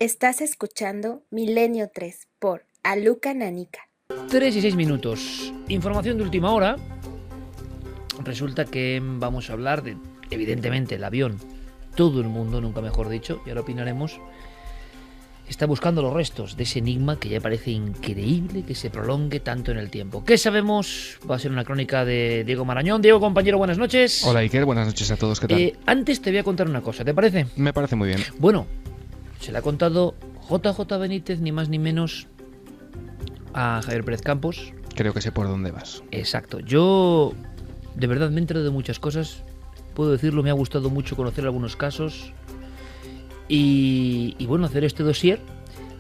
Estás escuchando Milenio 3 por Aluka Nanica. 3 y 6 minutos. Información de última hora. Resulta que vamos a hablar de, evidentemente, el avión. Todo el mundo, nunca mejor dicho, y ahora opinaremos, está buscando los restos de ese enigma que ya parece increíble que se prolongue tanto en el tiempo. ¿Qué sabemos? Va a ser una crónica de Diego Marañón. Diego, compañero, buenas noches. Hola, Iker, buenas noches a todos, ¿qué tal? Antes te voy a contar una cosa, ¿te parece? Me parece muy bien. Bueno, se le ha contado JJ Benítez, ni más ni menos, a Javier Pérez Campos. Creo que sé por dónde vas. Exacto. Yo, de verdad, me he enterado de muchas cosas. Puedo decirlo, me ha gustado mucho conocer algunos casos. Y bueno, hacer este dossier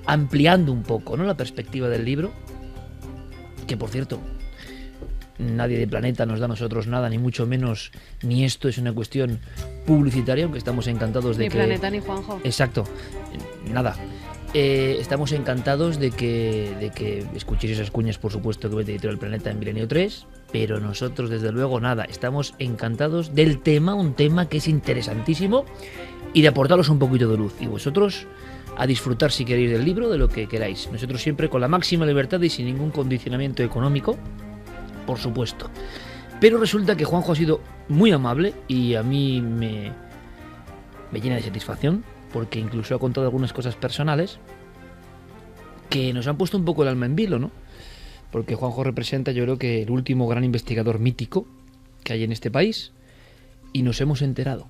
ampliando un poco, ¿no?, la perspectiva del libro. Que, por cierto, nadie de Planeta nos da a nosotros nada, ni mucho menos, ni esto es una cuestión publicitaria, aunque estamos encantados de ni que... Ni Planeta ni Juanjo. Exacto, nada. Estamos encantados de que escuchéis esas cuñas, por supuesto, que mete Editorial Planeta en Milenio 3, pero nosotros, desde luego, nada. Estamos encantados del tema, un tema que es interesantísimo, y de aportaros un poquito de luz. Y vosotros a disfrutar, si queréis, del libro, de lo que queráis. Nosotros siempre con la máxima libertad y sin ningún condicionamiento económico, por supuesto. Pero resulta que Juanjo ha sido muy amable y a mí me llena de satisfacción, porque incluso ha contado algunas cosas personales que nos han puesto un poco el alma en vilo, ¿no? Porque Juanjo representa, yo creo, que el último gran investigador mítico que hay en este país, y nos hemos enterado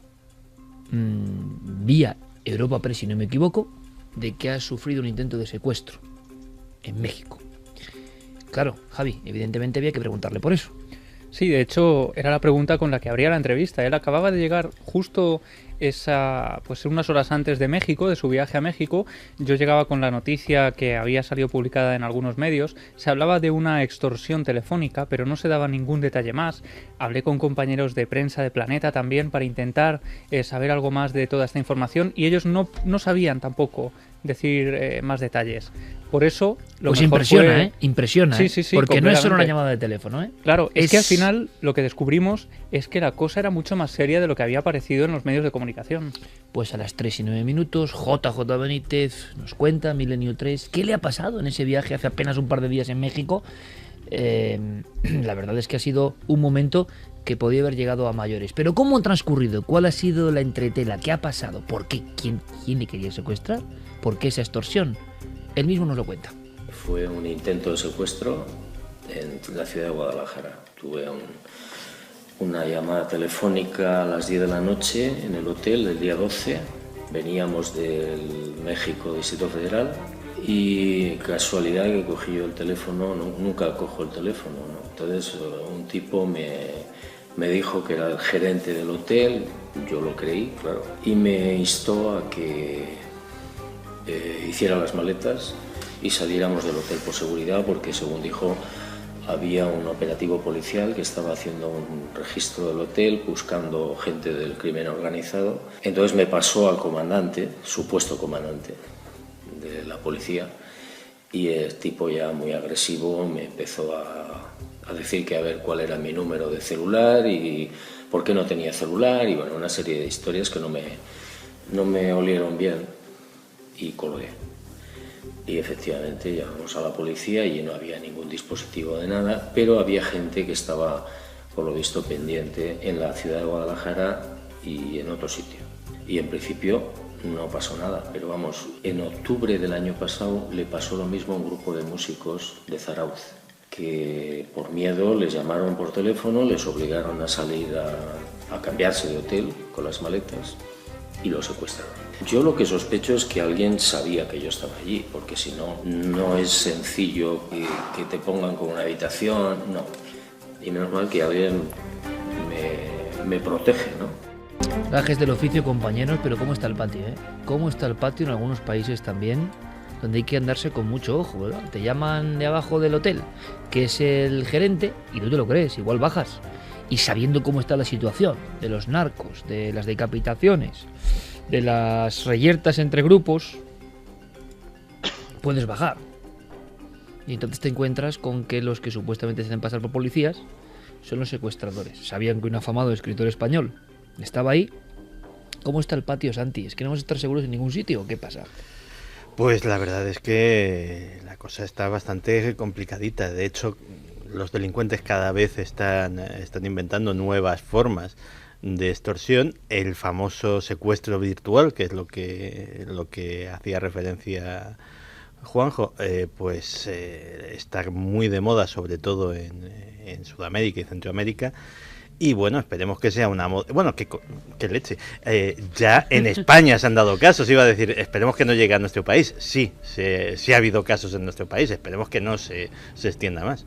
vía Europa Press, si no me equivoco, de que ha sufrido un intento de secuestro en México. Claro, Javi, evidentemente había que preguntarle por eso. Sí, de hecho, era la pregunta con la que abría la entrevista. Él acababa de llegar justo unas horas antes de México, de su viaje a México. Yo llegaba con la noticia que había salido publicada en algunos medios. Se hablaba de una extorsión telefónica, pero no se daba ningún detalle más. Hablé con compañeros de prensa de Planeta también para intentar saber algo más de toda esta información, y ellos no sabían tampoco decir más detalles. Por eso lo pues mejor impresiona, sí, porque no es solo una llamada de teléfono, ¿eh? Claro, es que al final lo que descubrimos es que la cosa era mucho más seria de lo que había aparecido en los medios de comunicación. Pues a las 3 y 9 minutos, JJ Benítez nos cuenta, Milenio 3, qué le ha pasado en ese viaje hace apenas un par de días en México. La verdad es que ha sido un momento que podía haber llegado a mayores. Pero ¿cómo han transcurrido? ¿Cuál ha sido la entretela? ¿Qué ha pasado? ¿Por qué? ¿Quién le quería secuestrar? ¿Por qué esa extorsión? Él mismo nos lo cuenta. Fue un intento de secuestro en la ciudad de Guadalajara. Tuve una llamada telefónica a las 10 de la noche en el hotel del día 12. Veníamos del México, Distrito Federal, y casualidad que cogí yo el teléfono, nunca cojo el teléfono, ¿no? Entonces un tipo me dijo que era el gerente del hotel, yo lo creí, claro, y me instó a que hiciera las maletas y saliéramos del hotel por seguridad, porque según dijo había un operativo policial que estaba haciendo un registro del hotel buscando gente del crimen organizado. Entonces me pasó al comandante, supuesto comandante de la policía, y el tipo, ya muy agresivo, me empezó a decir que a ver cuál era mi número de celular y por qué no tenía celular, y bueno, una serie de historias que no me olieron bien. Y colgué. Y efectivamente llamamos a la policía y no había ningún dispositivo de nada, pero había gente que estaba, por lo visto, pendiente en la ciudad de Guadalajara y en otro sitio. Y en principio no pasó nada, pero vamos, en octubre del año pasado le pasó lo mismo a un grupo de músicos de Zarauz, que por miedo les llamaron por teléfono, les obligaron a salir a cambiarse de hotel con las maletas y lo secuestraron. Yo lo que sospecho es que alguien sabía que yo estaba allí, porque si no, no es sencillo que te pongan con una habitación, no. Y menos mal que alguien me protege, ¿no? Gajes del oficio, compañeros, pero ¿cómo está el patio, eh? ¿Cómo está el patio en algunos países también, donde hay que andarse con mucho ojo, ¿verdad? Te llaman de abajo del hotel, que es el gerente, y no te lo crees, igual bajas. Y sabiendo cómo está la situación de los narcos, de las decapitaciones, de las reyertas entre grupos, puedes bajar. Y entonces te encuentras con que los que supuestamente se hacen pasar por policías son los secuestradores. Sabían que un afamado escritor español estaba ahí. ¿Cómo está el patio, Santi? ¿Es que no vamos a estar seguros en ningún sitio? ¿Qué pasa? Pues la verdad es que la cosa está bastante complicadita. De hecho, los delincuentes cada vez están inventando nuevas formas de extorsión. El famoso secuestro virtual, que es lo que hacía referencia Juanjo, está muy de moda, sobre todo en Sudamérica y Centroamérica. Y bueno, esperemos que sea una moda. Bueno, que leche. Ya en España se han dado casos, iba a decir, esperemos que no llegue a nuestro país. Sí ha habido casos en nuestro país, esperemos que no se extienda más.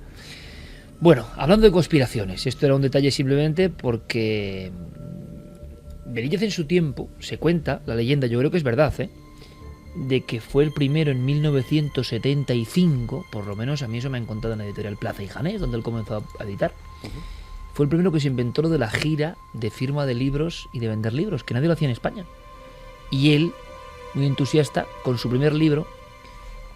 Bueno, hablando de conspiraciones, esto era un detalle simplemente porque Benítez en su tiempo, se cuenta, la leyenda, yo creo que es verdad, de que fue el primero en 1975, por lo menos a mí eso me han contado en la editorial Plaza y Janés, donde él comenzó a editar. Fue el primero que se inventó lo de la gira de firma de libros y de vender libros, que nadie lo hacía en España. Y él, muy entusiasta, con su primer libro,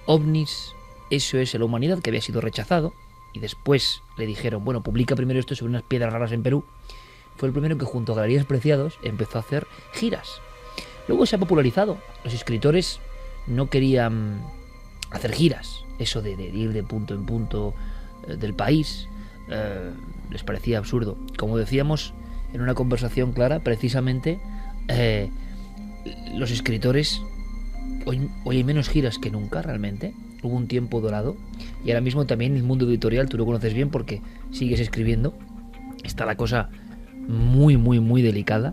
OVNIs, SOS a la humanidad, que había sido rechazado, y después le dijeron, bueno, publica primero esto sobre unas piedras raras en Perú, fue el primero que junto a Galerías Preciados empezó a hacer giras. Luego se ha popularizado. Los escritores no querían hacer giras, eso de ir de punto en punto del país, les parecía absurdo. Como decíamos en una conversación clara, precisamente los escritores hoy hay menos giras que nunca realmente. Hubo un tiempo dorado y ahora mismo también el mundo editorial, tú lo conoces bien porque sigues escribiendo, está la cosa muy muy muy delicada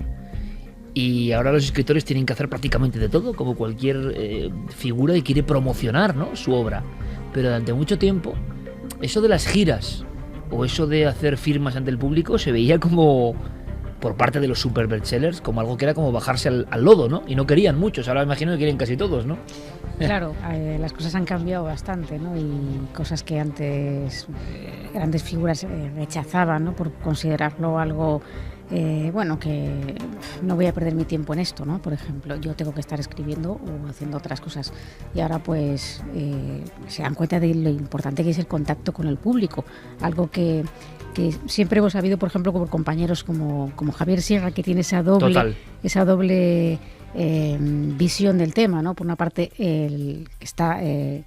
y ahora los escritores tienen que hacer prácticamente de todo, como cualquier figura que quiere promocionar, ¿no?, su obra. Pero durante mucho tiempo eso de las giras o eso de hacer firmas ante el público se veía como, por parte de los super bestsellers, como algo que era como bajarse al lodo, ¿no? Y no querían muchos, ahora me imagino que quieren casi todos, ¿no? Claro, las cosas han cambiado bastante, ¿no? Y cosas que antes grandes figuras rechazaban, ¿no?, por considerarlo algo, bueno, que no voy a perder mi tiempo en esto, ¿no? Por ejemplo, yo tengo que estar escribiendo o haciendo otras cosas. Y ahora pues se dan cuenta de lo importante que es el contacto con el público, algo que siempre hemos sabido, por ejemplo, por compañeros como Javier Sierra, que tiene esa doble visión del tema, ¿no? Por una parte, él está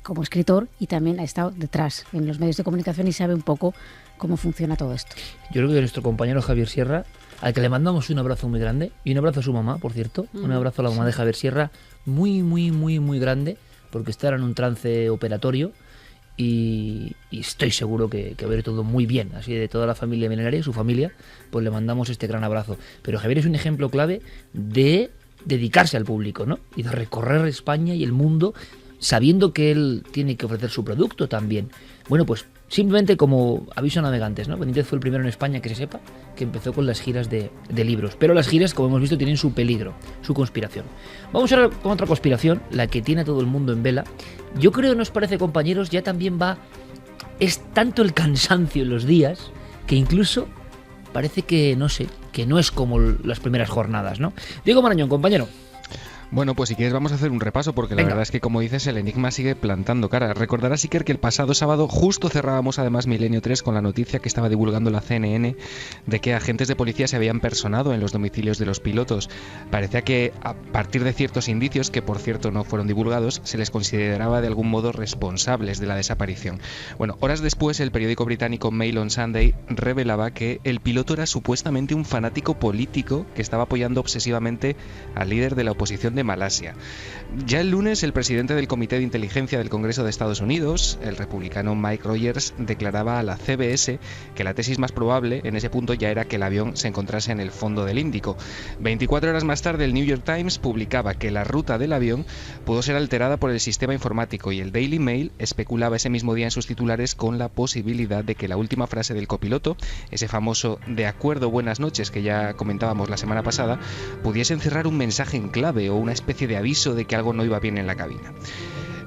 como escritor y también ha estado detrás en los medios de comunicación y sabe un poco cómo funciona todo esto. Yo creo que nuestro compañero Javier Sierra, al que le mandamos un abrazo muy grande, y un abrazo a su mamá, por cierto, un abrazo a la mamá de Javier Sierra, muy, muy, muy, muy grande, porque está en un trance operatorio y estoy seguro que va a ir todo muy bien. Así de toda la familia milenaria, su familia, pues le mandamos este gran abrazo. Pero Javier es un ejemplo clave de dedicarse al público, ¿no? Y de recorrer España y el mundo sabiendo que él tiene que ofrecer su producto también. Bueno, pues simplemente como aviso a navegantes, ¿no? Benítez fue el primero en España, que se sepa, que empezó con las giras de libros. Pero las giras, como hemos visto, tienen su peligro, su conspiración. Vamos ahora con otra conspiración, la que tiene a todo el mundo en vela. Yo creo, ¿nos parece, compañeros? Ya también es tanto el cansancio en los días que incluso parece que, no sé, que no es como las primeras jornadas, ¿no? Diego Marañón, compañero. Bueno, pues si quieres vamos a hacer un repaso porque la verdad es que, como dices, el enigma sigue plantando cara. Recordarás, Iker, que el pasado sábado justo cerrábamos además Milenio 3 con la noticia que estaba divulgando la CNN de que agentes de policía se habían personado en los domicilios de los pilotos. Parecía que a partir de ciertos indicios, que por cierto no fueron divulgados, se les consideraba de algún modo responsables de la desaparición. Bueno, horas después el periódico británico Mail on Sunday revelaba que el piloto era supuestamente un fanático político que estaba apoyando obsesivamente al líder de la oposición de Malasia. Ya el lunes, el presidente del Comité de Inteligencia del Congreso de Estados Unidos, el republicano Mike Rogers, declaraba a la CBS que la tesis más probable en ese punto ya era que el avión se encontrase en el fondo del Índico. 24 horas más tarde, el New York Times publicaba que la ruta del avión pudo ser alterada por el sistema informático y el Daily Mail especulaba ese mismo día en sus titulares con la posibilidad de que la última frase del copiloto, ese famoso "de acuerdo, buenas noches" que ya comentábamos la semana pasada, pudiese encerrar un mensaje en clave o una especie de aviso de que algo no iba bien en la cabina.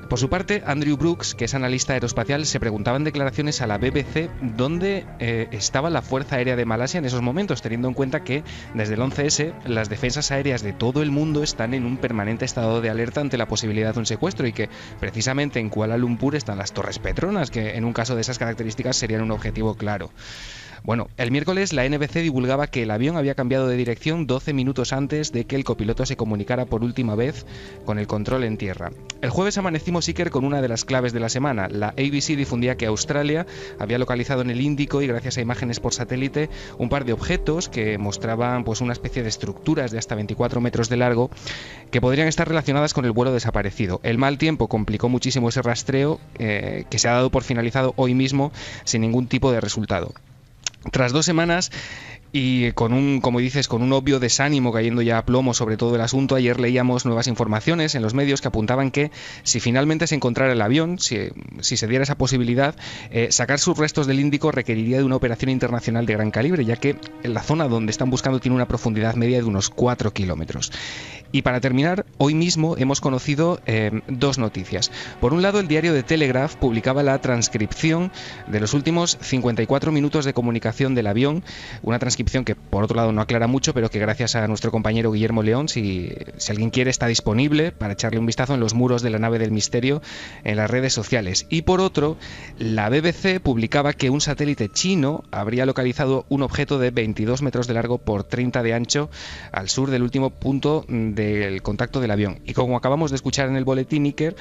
Por su parte, Andrew Brooks, que es analista aeroespacial, se preguntaba en declaraciones a la BBC dónde estaba la Fuerza Aérea de Malasia en esos momentos, teniendo en cuenta que desde el 11S las defensas aéreas de todo el mundo están en un permanente estado de alerta ante la posibilidad de un secuestro y que precisamente en Kuala Lumpur están las Torres Petronas, que en un caso de esas características serían un objetivo claro. Bueno, el miércoles la NBC divulgaba que el avión había cambiado de dirección 12 minutos antes de que el copiloto se comunicara por última vez con el control en tierra. El jueves amanecimos, Iker, con una de las claves de la semana. La ABC difundía que Australia había localizado en el Índico, y gracias a imágenes por satélite, un par de objetos que mostraban pues una especie de estructuras de hasta 24 metros de largo que podrían estar relacionadas con el vuelo desaparecido. El mal tiempo complicó muchísimo ese rastreo, que se ha dado por finalizado hoy mismo sin ningún tipo de resultado. Tras 2 semanas y con un, como dices, con un obvio desánimo cayendo ya a plomo sobre todo el asunto, ayer leíamos nuevas informaciones en los medios que apuntaban que si finalmente se encontrara el avión, si se diera esa posibilidad, sacar sus restos del Índico requeriría de una operación internacional de gran calibre, ya que la zona donde están buscando tiene una profundidad media de unos 4 kilómetros. Y para terminar, hoy mismo hemos conocido 2 noticias. Por un lado, el diario The Telegraph publicaba la transcripción de los últimos 54 minutos de comunicación del avión, una transcripción que por otro lado no aclara mucho, pero que gracias a nuestro compañero Guillermo León, si alguien quiere, está disponible para echarle un vistazo en los muros de la nave del misterio en las redes sociales. Y por otro, la BBC publicaba que un satélite chino habría localizado un objeto de 22 metros de largo por 30 de ancho al sur del último punto del contacto del avión. Y como acabamos de escuchar en el boletín, Iker,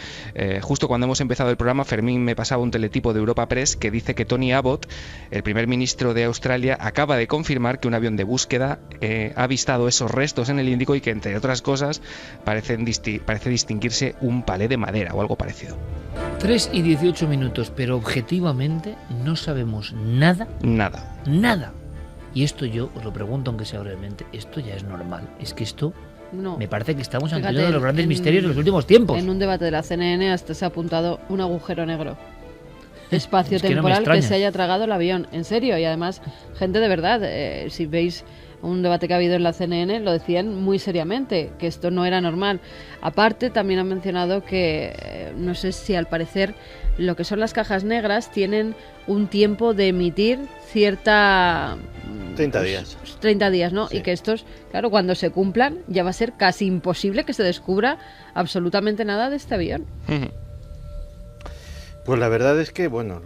justo cuando hemos empezado el programa, Fermín me pasaba un teletipo de Europa Press que dice que Tony Abbott, el primer ministro de Australia, acaba de confirmar que un avión de búsqueda ha avistado esos restos en el Índico y que, entre otras cosas, parece distinguirse un palé de madera o algo parecido. 3 y 18 minutos, pero objetivamente no sabemos nada. Nada. Y esto yo os lo pregunto, aunque sea brevemente, esto ya es normal. Es que esto... No. Me parece que estamos ante uno de los grandes misterios de los últimos tiempos. En un debate de la CNN hasta se ha apuntado un agujero negro. Espacio temporal que se haya tragado el avión. En serio. Y además, gente de verdad, si veis un debate que ha habido en la CNN, lo decían muy seriamente, que esto no era normal. Aparte, también han mencionado que, no sé si al parecer, lo que son las cajas negras tienen un tiempo de emitir cierta... 30 días. 30 días, ¿no? Sí. Y que estos, claro, cuando se cumplan, ya va a ser casi imposible que se descubra absolutamente nada de este avión. Pues la verdad es que, bueno,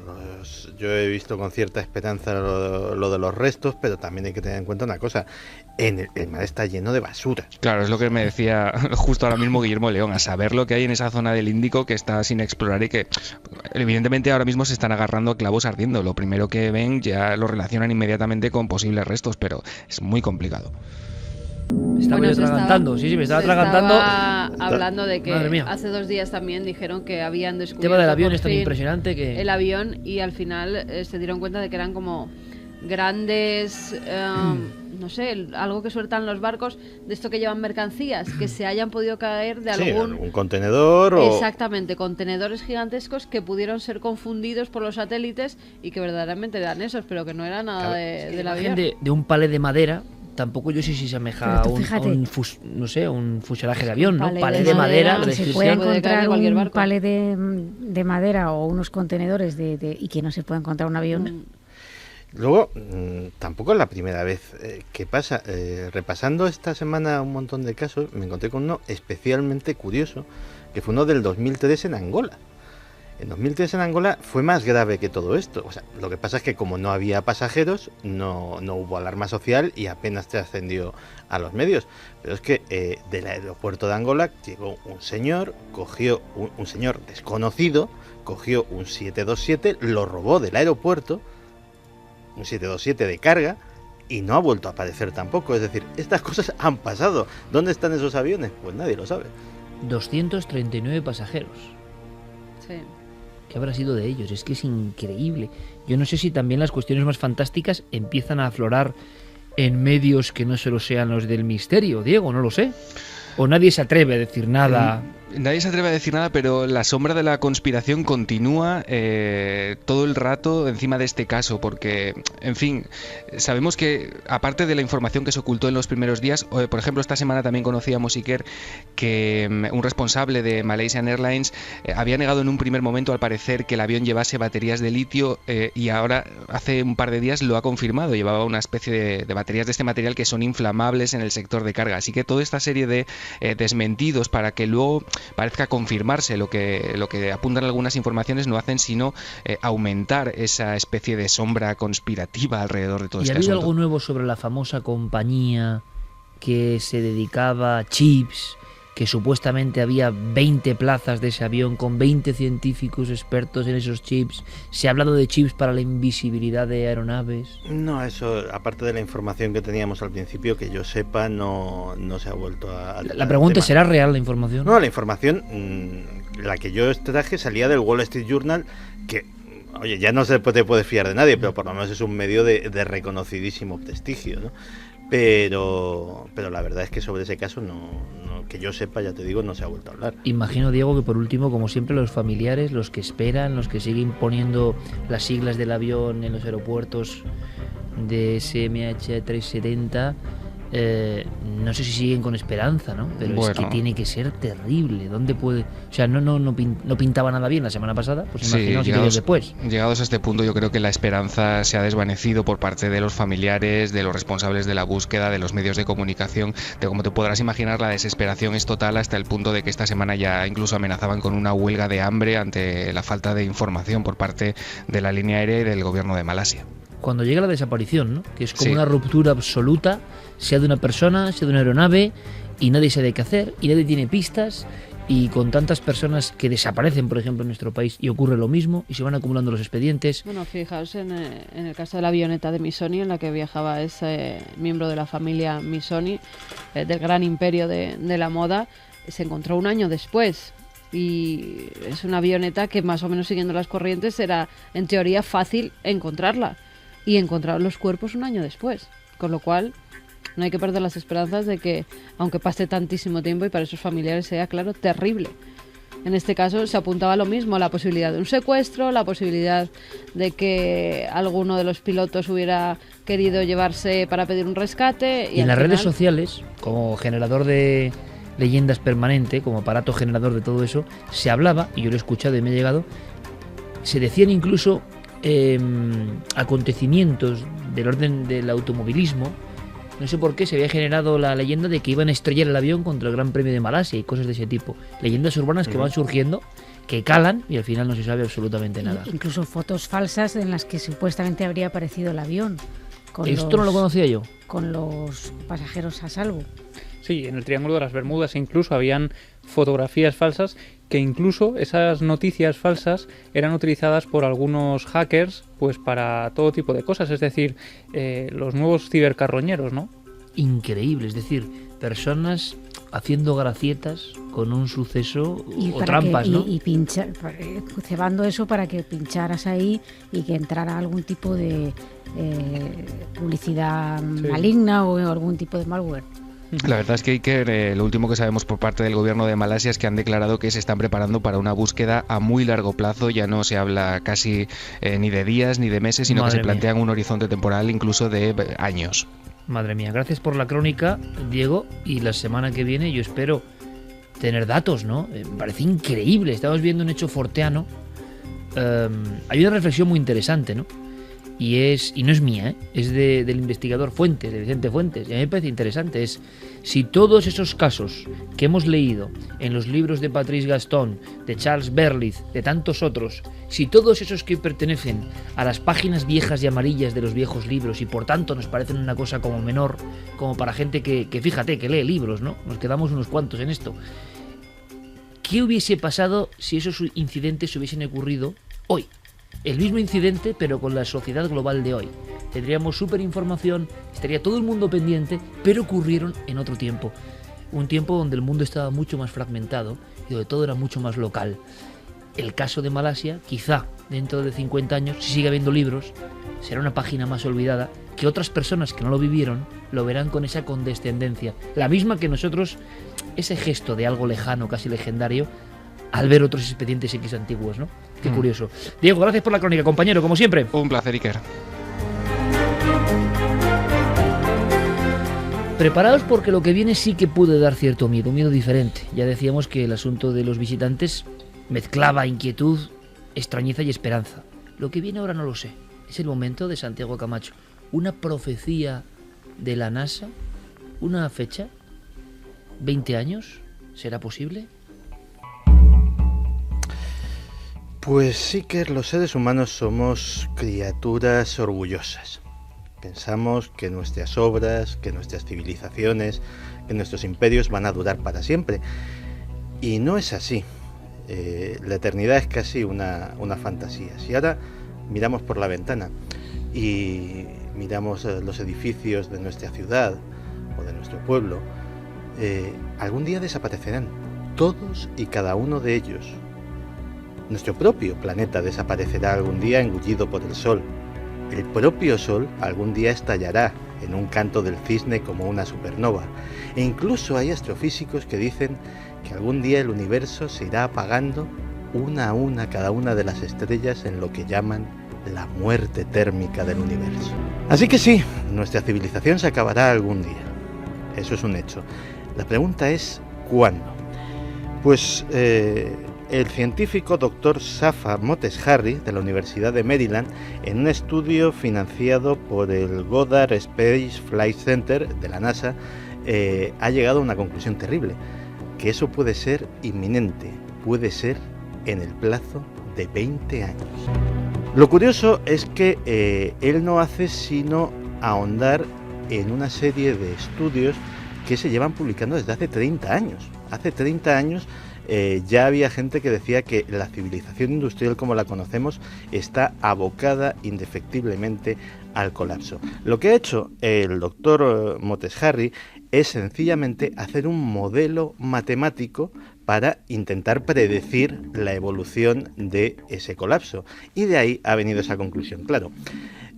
yo he visto con cierta esperanza lo de los restos, pero también hay que tener en cuenta una cosa. El mar está lleno de basura. Claro, es lo que me decía justo ahora mismo Guillermo León, a saber lo que hay en esa zona del Índico que está sin explorar y que evidentemente ahora mismo se están agarrando a clavos ardiendo. Lo primero que ven ya lo relacionan inmediatamente con posibles restos, pero es muy complicado. Me estaba atragantando. Hablando de que hace 2 días también dijeron que habían descubierto el tema del avión es tan impresionante que... el avión, y al final se dieron cuenta de que eran como grandes... no sé, algo que sueltan los barcos, de esto que llevan mercancías, que se hayan podido caer de algún contenedor o... Exactamente, contenedores gigantescos que pudieron ser confundidos por los satélites y que verdaderamente eran esos, pero que no era nada del avión. De un palé de madera, tampoco yo sé si se asemeja a un fuselaje de avión, ¿no? Palé de madera. Se puede encontrar un palé de madera o unos contenedores y que no se pueda encontrar un avión. Luego, tampoco es la primera vez que pasa. Repasando esta semana un montón de casos, me encontré con uno especialmente curioso, que fue uno del 2003 en Angola. En 2003 en Angola fue más grave que todo esto. O sea, lo que pasa es que como no había pasajeros, no hubo alarma social y apenas trascendió a los medios. Pero es que del aeropuerto de Angola llegó un señor, cogió un señor desconocido, cogió un 727, lo robó del aeropuerto, un 727 de carga, y no ha vuelto a aparecer tampoco. Es decir, estas cosas han pasado. ¿Dónde están esos aviones? Pues nadie lo sabe. 239 pasajeros. Sí. ¿Qué habrá sido de ellos? Es que es increíble. Yo no sé si también las cuestiones más fantásticas empiezan a aflorar en medios que no solo sean los del misterio, Diego, no lo sé. O nadie se atreve a decir nada. Nadie se atreve a decir nada, pero la sombra de la conspiración continúa todo el rato encima de este caso, porque, en fin, sabemos que, aparte de la información que se ocultó en los primeros días, por ejemplo, esta semana también conocíamos, Iker, que un responsable de Malaysian Airlines había negado en un primer momento, al parecer, que el avión llevase baterías de litio, y ahora, hace un par de días, lo ha confirmado. Llevaba una especie de baterías de este material que son inflamables en el sector de carga. Así que toda esta serie de desmentidos para que luego parezca confirmarse lo que apuntan algunas informaciones, no hacen sino aumentar esa especie de sombra conspirativa alrededor de todo este asunto. ¿Y ha habido algo nuevo sobre la famosa compañía que se dedicaba a chips, que supuestamente había 20 plazas de ese avión con 20 científicos expertos en esos chips? ¿Se ha hablado de chips para la invisibilidad de aeronaves? No, eso, aparte de la información que teníamos al principio, que yo sepa, no se ha vuelto a... La pregunta es, ¿será real la información? No, la información, la que yo traje salía del Wall Street Journal, que, oye, ya no se te puede fiar de nadie, pero por lo menos es un medio de reconocidísimo prestigio, ¿no? Pero la verdad es que sobre ese caso, no, que yo sepa, ya te digo, no se ha vuelto a hablar. Imagino, Diego, que por último, como siempre, los familiares, los que esperan, los que siguen poniendo las siglas del avión en los aeropuertos de SMH370, no sé si siguen con esperanza, ¿no? Pero bueno, es que tiene que ser terrible. ¿Dónde puede...? O sea, no pintaba nada bien la semana pasada, pues imaginaos 7 días después. Llegados a este punto, yo creo que la esperanza se ha desvanecido por parte de los familiares, de los responsables de la búsqueda, de los medios de comunicación. De como te podrás imaginar, la desesperación es total, hasta el punto de que esta semana ya incluso amenazaban con una huelga de hambre ante la falta de información por parte de la línea aérea y del gobierno de Malasia. Cuando llega la desaparición, ¿no? Que es como una ruptura absoluta, sea de una persona, sea de una aeronave, y nadie sabe qué hacer, y nadie tiene pistas, y con tantas personas que desaparecen, por ejemplo, en nuestro país, y ocurre lo mismo, y se van acumulando los expedientes. Bueno, fijaos en el caso de la avioneta de Missoni, en la que viajaba ese miembro de la familia Missoni, del gran imperio de la moda, se encontró un año después. Y es una avioneta que, más o menos siguiendo las corrientes, era en teoría fácil encontrarla. Y encontraron los cuerpos un año después. Con lo cual, no hay que perder las esperanzas de que, aunque pase tantísimo tiempo y para esos familiares sea, claro, terrible. En este caso se apuntaba lo mismo, la posibilidad de un secuestro, la posibilidad de que alguno de los pilotos hubiera querido llevarse para pedir un rescate. Y en las redes sociales, como generador de leyendas permanente, como aparato generador de todo eso, se hablaba, y yo lo he escuchado y me ha llegado, se decían incluso acontecimientos del orden del automovilismo. No sé por qué se había generado la leyenda de que iban a estrellar el avión contra el Gran Premio de Malasia y cosas de ese tipo. Leyendas urbanas que van surgiendo, que calan, y al final no se sabe absolutamente nada. Incluso fotos falsas en las que supuestamente habría aparecido el avión. Esto no lo conocía yo. Con los pasajeros a salvo. Sí, en el Triángulo de las Bermudas incluso habían fotografías falsas, que incluso esas noticias falsas eran utilizadas por algunos hackers pues para todo tipo de cosas, es decir, los nuevos cibercarroñeros, ¿no? Increíble, es decir, personas haciendo gracietas con un suceso o trampas, ¿no? Y cebando eso para que pincharas ahí y que entrara algún tipo de publicidad maligna o algún tipo de malware. La verdad es que, Iker, lo último que sabemos por parte del gobierno de Malasia es que han declarado que se están preparando para una búsqueda a muy largo plazo. Ya no se habla casi ni de días ni de meses, sino que se plantean un horizonte temporal incluso de años. Madre mía, gracias por la crónica, Diego, y la semana que viene yo espero tener datos, ¿no? Me parece increíble, estamos viendo un hecho forteano. Hay una reflexión muy interesante, ¿no? Y no es mía, es del investigador Fuentes, de Vicente Fuentes, y a mí me parece interesante. Es si todos esos casos que hemos leído en los libros de Patrice Gaston, de Charles Berlitz, de tantos otros, si todos esos que pertenecen a las páginas viejas y amarillas de los viejos libros y por tanto nos parecen una cosa como menor, como para gente que fíjate, que lee libros, ¿no? Nos quedamos unos cuantos en esto. ¿Qué hubiese pasado si esos incidentes hubiesen ocurrido hoy? El mismo incidente, pero con la sociedad global de hoy. Tendríamos superinformación, estaría todo el mundo pendiente, pero ocurrieron en otro tiempo. Un tiempo donde el mundo estaba mucho más fragmentado y donde todo era mucho más local. El caso de Malasia, quizá dentro de 50 años, si sigue habiendo libros, será una página más olvidada, que otras personas que no lo vivieron lo verán con esa condescendencia. La misma que nosotros, ese gesto de algo lejano, casi legendario, al ver otros expedientes X antiguos, ¿no? Qué curioso. Diego, gracias por la crónica, compañero, como siempre. Un placer, Iker. Preparaos porque lo que viene sí que puede dar cierto miedo, un miedo diferente. Ya decíamos que el asunto de los visitantes mezclaba inquietud, extrañeza y esperanza. Lo que viene ahora no lo sé. Es el momento de Santiago Camacho. Una profecía de la NASA, una fecha, 20 años, ¿será posible? Pues sí que los seres humanos somos criaturas orgullosas. Pensamos que nuestras obras, que nuestras civilizaciones, que nuestros imperios van a durar para siempre. Y no es así. La eternidad es casi una fantasía. Si ahora miramos por la ventana y miramos los edificios de nuestra ciudad o de nuestro pueblo, algún día desaparecerán, todos y cada uno de ellos. Nuestro propio planeta desaparecerá algún día engullido por el Sol. El propio Sol algún día estallará en un canto del cisne como una supernova. E incluso hay astrofísicos que dicen que algún día el universo se irá apagando una a una cada una de las estrellas en lo que llaman la muerte térmica del universo. Así que sí, nuestra civilización se acabará algún día. Eso es un hecho. La pregunta es ¿cuándo? Pues el científico Dr. Safa Moteshari de la Universidad de Maryland, en un estudio financiado por el Goddard Space Flight Center de la NASA, ha llegado a una conclusión terrible, que eso puede ser inminente, puede ser en el plazo de 20 años. Lo curioso es que él no hace sino ahondar en una serie de estudios que se llevan publicando desde hace 30 años. Hace 30 años ya había gente que decía que la civilización industrial como la conocemos está abocada indefectiblemente al colapso. Lo que ha hecho el doctor Moteshari es sencillamente hacer un modelo matemático para intentar predecir la evolución de ese colapso. Y de ahí ha venido esa conclusión, claro.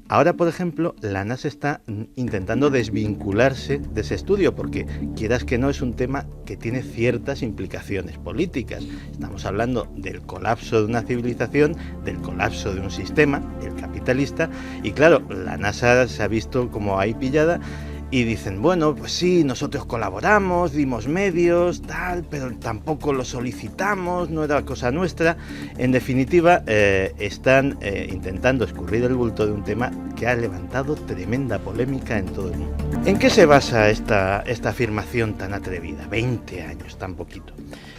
Ahora, por ejemplo, la NASA está intentando desvincularse de ese estudio porque, quieras que no, es un tema que tiene ciertas implicaciones políticas. Estamos hablando del colapso de una civilización, del colapso de un sistema, el capitalista, y claro, la NASA se ha visto como ahí pillada y dicen, bueno, pues sí, nosotros colaboramos, dimos medios, tal, pero tampoco lo solicitamos, no era cosa nuestra. En definitiva, están intentando escurrir el bulto de un tema que ha levantado tremenda polémica en todo el mundo. ¿En qué se basa esta afirmación tan atrevida? 20 años, tan poquito.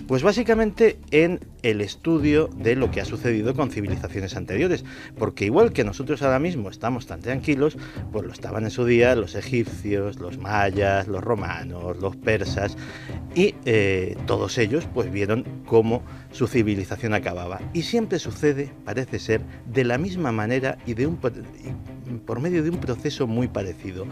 Pues básicamente en el estudio de lo que ha sucedido con civilizaciones anteriores, porque igual que nosotros ahora mismo estamos tan tranquilos, pues lo estaban en su día los egipcios, los mayas, los romanos, los persas, y todos ellos pues vieron cómo su civilización acababa. Y siempre sucede, parece ser, de la misma manera y por medio de un proceso muy parecido.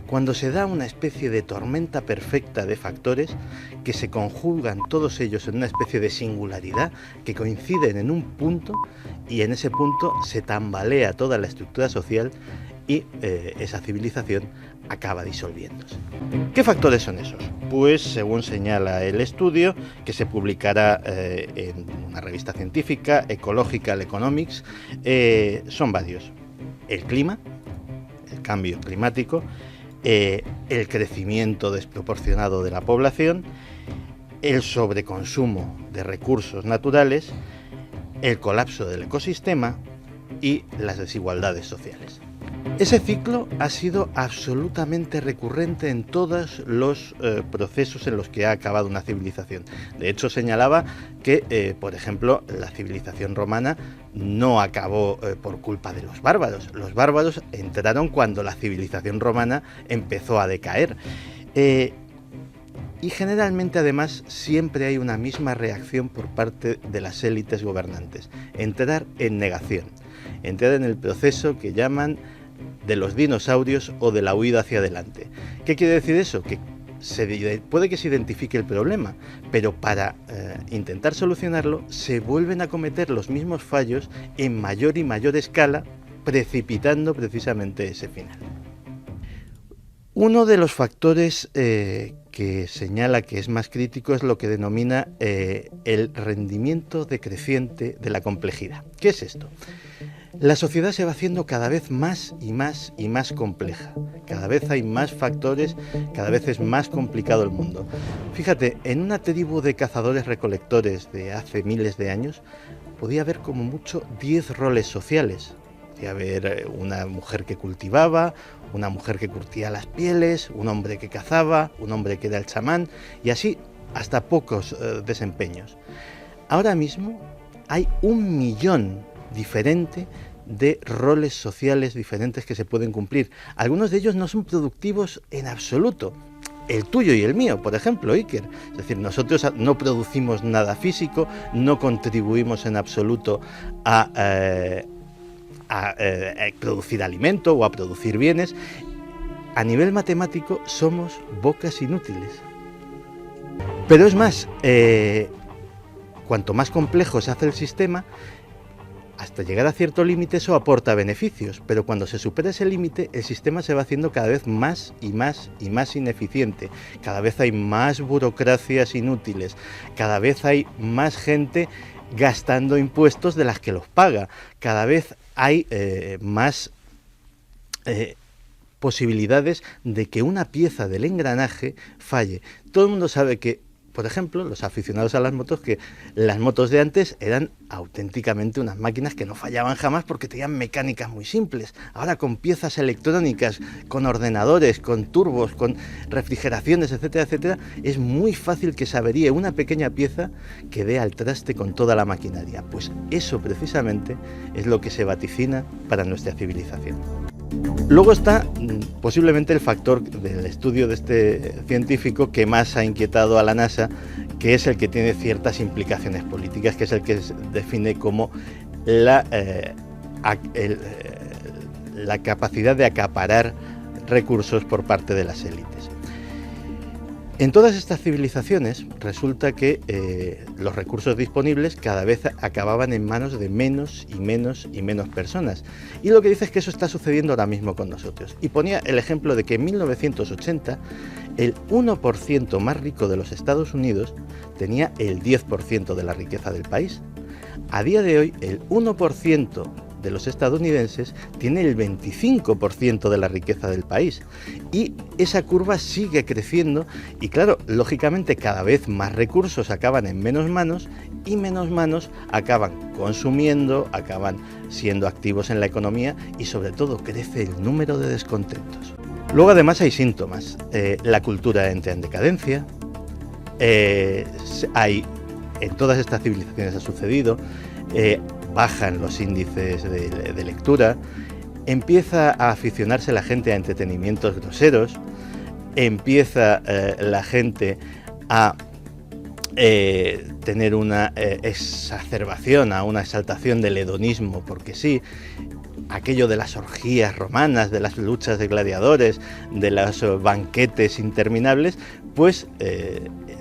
Cuando se da una especie de tormenta perfecta de factores que se conjugan todos ellos en una especie de singularidad, que coinciden en un punto, y en ese punto se tambalea toda la estructura social y esa civilización acaba disolviéndose. ¿Qué factores son esos? Pues según señala el estudio, que se publicará en una revista científica, Ecological Economics, son varios. El clima, el cambio climático, el crecimiento desproporcionado de la población, el sobreconsumo de recursos naturales, el colapso del ecosistema y las desigualdades sociales. Ese ciclo ha sido absolutamente recurrente en todos los procesos en los que ha acabado una civilización. De hecho, señalaba que, por ejemplo, la civilización romana no acabó por culpa de los bárbaros. Los bárbaros entraron cuando la civilización romana empezó a decaer. Y generalmente, además, siempre hay una misma reacción por parte de las élites gobernantes: entrar en negación, entrar en el proceso que llaman de los dinosaurios o de la huida hacia adelante. ¿Qué quiere decir eso? Que puede que se identifique el problema, pero para intentar solucionarlo se vuelven a cometer los mismos fallos en mayor y mayor escala, precipitando precisamente ese final. Uno de los factores que señala que es más crítico es lo que denomina el rendimiento decreciente de la complejidad. ¿Qué es esto? La sociedad se va haciendo cada vez más y más y más compleja. Cada vez hay más factores, cada vez es más complicado el mundo. Fíjate, en una tribu de cazadores-recolectores de hace miles de años, podía haber como mucho 10 roles sociales. Podía haber una mujer que cultivaba, una mujer que curtía las pieles, un hombre que cazaba, un hombre que era el chamán, y así hasta pocos desempeños. Ahora mismo hay 1 millón diferente de roles sociales diferentes que se pueden cumplir. Algunos de ellos no son productivos en absoluto. El tuyo y el mío, por ejemplo, Iker. Es decir, nosotros no producimos nada físico, no contribuimos en absoluto a producir alimento o a producir bienes. A nivel matemático somos bocas inútiles. Pero es más, cuanto más complejo se hace el sistema, hasta llegar a cierto límite eso aporta beneficios, pero cuando se supera ese límite el sistema se va haciendo cada vez más y más y más ineficiente. Cada vez hay más burocracias inútiles, cada vez hay más gente gastando impuestos de las que los paga, cada vez hay más posibilidades de que una pieza del engranaje falle. Todo el mundo sabe que, por ejemplo, los aficionados a las motos, que las motos de antes eran auténticamente unas máquinas que no fallaban jamás porque tenían mecánicas muy simples. Ahora con piezas electrónicas, con ordenadores, con turbos, con refrigeraciones, etcétera, etcétera, es muy fácil que se averíe una pequeña pieza que dé al traste con toda la maquinaria. Pues eso precisamente es lo que se vaticina para nuestra civilización. Luego está posiblemente el factor del estudio de este científico que más ha inquietado a la NASA, que es el que tiene ciertas implicaciones políticas, que es el que se define como la capacidad de acaparar recursos por parte de las élites. En todas estas civilizaciones resulta que los recursos disponibles cada vez acababan en manos de menos y menos y menos personas. Y lo que dice es que eso está sucediendo ahora mismo con nosotros. Y ponía el ejemplo de que en 1980 el 1% más rico de los Estados Unidos tenía el 10% de la riqueza del país. A día de hoy el 1% de los estadounidenses tiene el 25% de la riqueza del país y esa curva sigue creciendo y claro, lógicamente cada vez más recursos acaban en menos manos y menos manos acaban consumiendo, acaban siendo activos en la economía y sobre todo crece el número de descontentos. Luego además hay síntomas, la cultura entra en decadencia, en todas estas civilizaciones ha sucedido, bajan los índices de lectura, empieza a aficionarse la gente a entretenimientos groseros, empieza la gente a tener una exacerbación, a una exaltación del hedonismo, porque sí, aquello de las orgías romanas, de las luchas de gladiadores, de los banquetes interminables, pues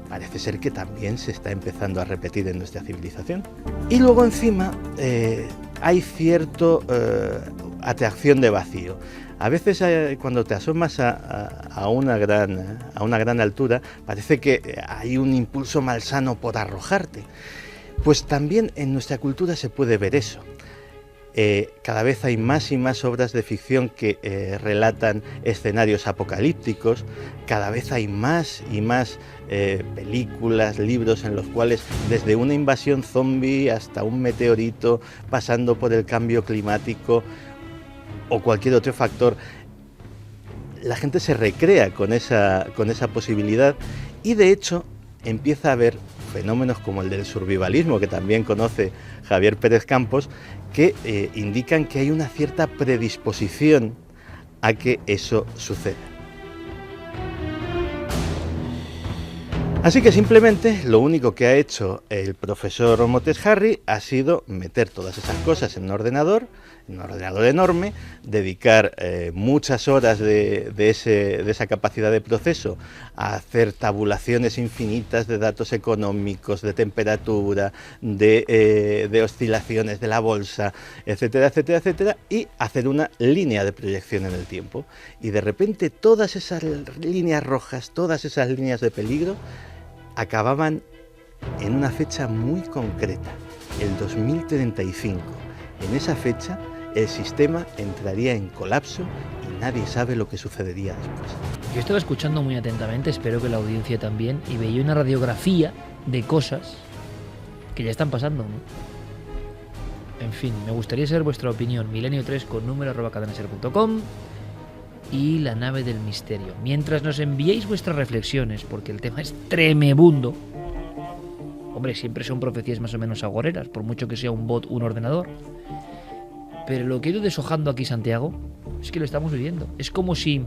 parece ser que también se está empezando a repetir en nuestra civilización. Y luego encima hay cierta atracción de vacío. A veces cuando te asomas a una gran altura parece que hay un impulso malsano por arrojarte. Pues también en nuestra cultura se puede ver eso. Cada vez hay más y más obras de ficción que relatan escenarios apocalípticos, cada vez hay más y más películas, libros en los cuales desde una invasión zombie hasta un meteorito, pasando por el cambio climático o cualquier otro factor, la gente se recrea con esa posibilidad y de hecho empieza a haber fenómenos como el del survivalismo, que también conoce Javier Pérez Campos, que indican que hay una cierta predisposición a que eso suceda. Así que simplemente lo único que ha hecho el profesor Motes Harry ha sido meter todas esas cosas en un ordenador enorme, dedicar muchas horas de esa capacidad de proceso a hacer tabulaciones infinitas de datos económicos, de temperatura, de oscilaciones de la bolsa, etcétera, etcétera, etcétera, y hacer una línea de proyección en el tiempo. Y de repente todas esas líneas rojas, todas esas líneas de peligro, acababan en una fecha muy concreta, el 2035. En esa fecha el sistema entraría en colapso y nadie sabe lo que sucedería después. Yo estaba escuchando muy atentamente, espero que la audiencia también, y veía una radiografía de cosas que ya están pasando, ¿no? En fin, me gustaría saber vuestra opinión. milenio3 con número@cadenaser.com y la nave del misterio. Mientras nos enviéis vuestras reflexiones, porque el tema es tremebundo, Hombre, siempre son profecías más o menos agoreras, por mucho que sea un bot, un ordenador. Pero lo que he ido deshojando aquí, Santiago, es que lo estamos viviendo. Es como si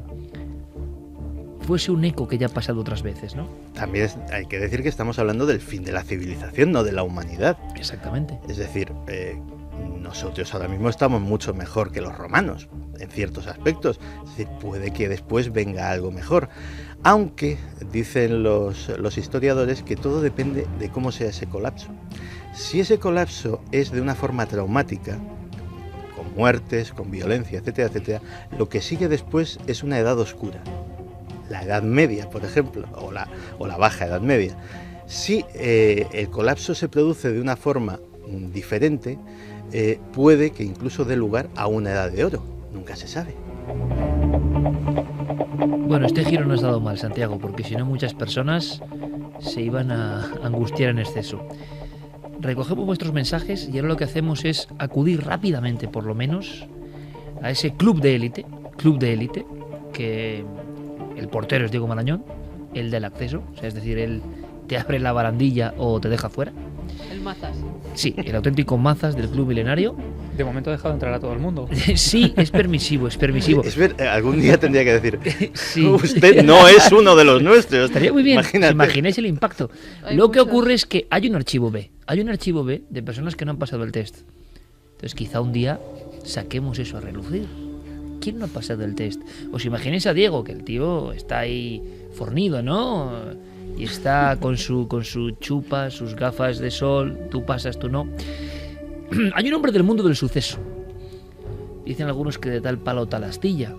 fuese un eco que ya ha pasado otras veces, ¿no? También hay que decir que estamos hablando del fin de la civilización, no de la humanidad. Exactamente. Es decir, nosotros ahora mismo estamos mucho mejor que los romanos, en ciertos aspectos. Es decir, puede que después venga algo mejor. Aunque dicen los historiadores que todo depende de cómo sea ese colapso. Si ese colapso es de una forma traumática, con muertes, con violencia, etcétera, etcétera, lo que sigue después es una edad oscura. La Edad Media, por ejemplo, o la Baja Edad Media. Si el colapso se produce de una forma diferente, puede que incluso dé lugar a una Edad de Oro. Nunca se sabe. Bueno, este giro no has dado mal, Santiago, porque si no muchas personas se iban a angustiar en exceso. Recogemos vuestros mensajes y ahora lo que hacemos es acudir rápidamente, por lo menos, a ese club de élite, que el portero es Diego Marañón, el del acceso, o sea, es decir, él te abre la barandilla o te deja fuera. El Mazas. Sí, el auténtico Mazas del Club Milenario. De momento ha dejado entrar a todo el mundo. Sí, es permisivo. Algún día tendría que decir, sí. Usted no es uno de los nuestros. Estaría muy bien, Imagínate. imaginéis el impacto. Lo que ocurre es que hay un archivo B de personas que no han pasado el test. Entonces quizá un día saquemos eso a relucir. ¿Quién no ha pasado el test? Os imaginéis a Diego, que el tío está ahí fornido, ¿no? Y está con su chupa, sus gafas de sol, tú pasas, tú no. Hay un hombre del mundo del suceso. Dicen algunos que de tal palo tal astilla.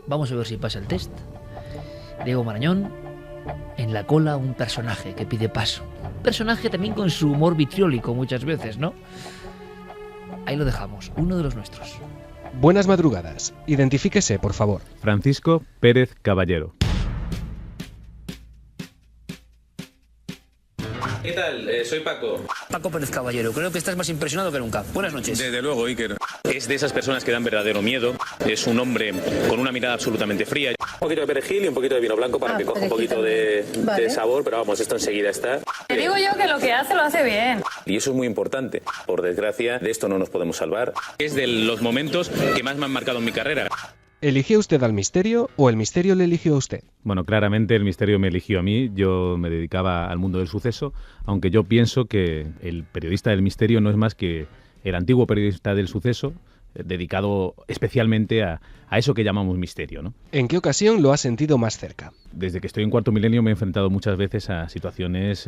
Vamos a ver si pasa el test. Diego Marañón, en la cola un personaje que pide paso. Un personaje también con su humor vitriólico muchas veces, ¿no? Ahí lo dejamos, uno de los nuestros. Buenas madrugadas. Identifíquese, por favor. Francisco Pérez Caballero. ¿Qué tal? Soy Paco. Paco Pérez Caballero, creo que estás más impresionado que nunca. Buenas noches. Desde luego, Iker. Es de esas personas que dan verdadero miedo. Es un hombre con una mirada absolutamente fría. Un poquito de perejil y un poquito de vino blanco para que coja un poquito de sabor, pero vamos, esto enseguida está. Te digo yo que lo que hace lo hace bien. Y eso es muy importante. Por desgracia, de esto no nos podemos salvar. Es de los momentos que más me han marcado en mi carrera. ¿Eligió usted al misterio o el misterio le eligió a usted? Bueno, claramente el misterio me eligió a mí. Yo me dedicaba al mundo del suceso, aunque yo pienso que el periodista del misterio no es más que el antiguo periodista del suceso, dedicado especialmente a eso que llamamos misterio, ¿no? ¿En qué ocasión lo ha sentido más cerca? Desde que estoy en Cuarto Milenio me he enfrentado muchas veces a situaciones